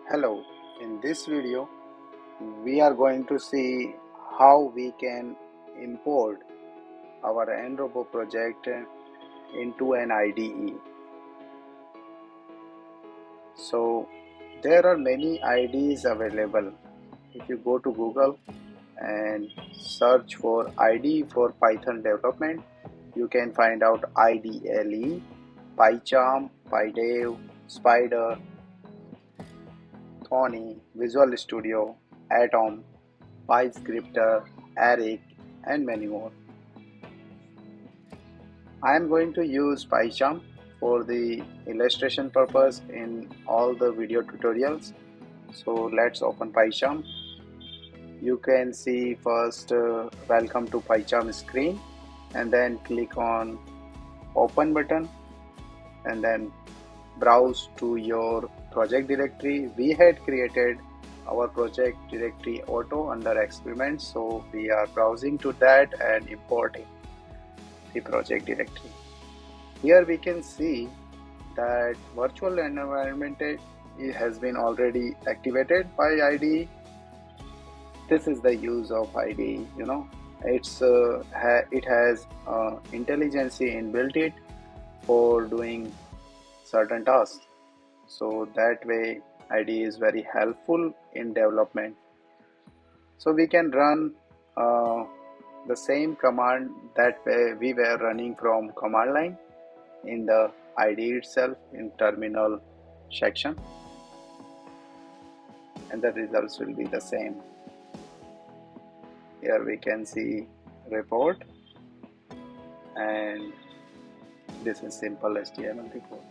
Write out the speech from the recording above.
Hello, in this video we are going to see how we can import our nRoBo project into an IDE. So there are many IDEs available. If you go to Google and search for IDE for Python development, you can find out IDLE, PyCharm, PyDev, Spider, Thorny, Visual Studio, Atom, PyScripter, Eric, and many more. I am going to use PyCharm for the illustration purpose in all the video tutorials. So let's open PyCharm. You can see first welcome to PyCharm screen, and then click on open button and then browse to your project directory. We had created our project directory auto under experiments, so we are browsing to that and importing the project directory. Here we can see that virtual environment has been already activated by IDE. This is the use of IDE. It has intelligence inbuilt it for doing certain tasks. So that way IDE is very helpful in development. So we can run the same command that we were running from command line in the IDE itself in terminal section, and the results will be the same. Here we can see report, and this is simple HTML report.